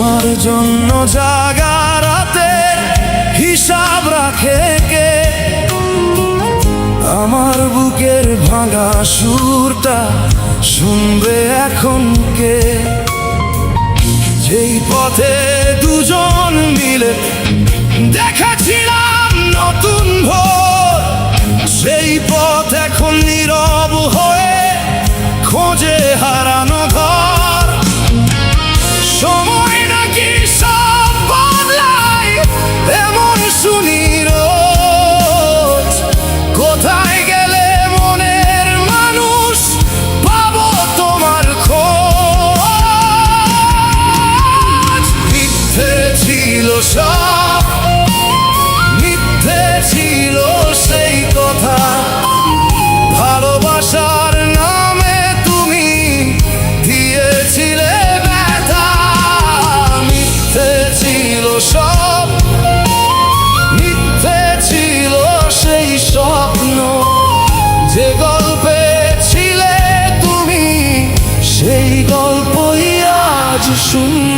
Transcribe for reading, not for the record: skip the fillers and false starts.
তোমার জন্য জাগা রাতের হিসাব রাখে কে? আমার বুকের ভাঙা সুরটা শুনবে এখন কে? যেই পথে দুজন মিলে দেখাছিলাম নতুন ভোর, সেই পথ এখন নীরব হয়ে খোঁজে হারানো ঘর। সময় নাকি সব বদলায় এমন শুনি রোজ। কোথায় গেলে মনের মানুষ, পাবো তোমার খোঁজ। মিথ্যে ছিল সব, মিথ্যে ছিল সেই কথা। ভালোবাসার নামে তুমি দিয়েছিলে ব্যথা। মিথ্যে ছিল সব, মিথ্যে ছিল সেই স্বপ্ন। যে গল্পে ছিলে তুমি, সেই গল্পই আজ শূন্য।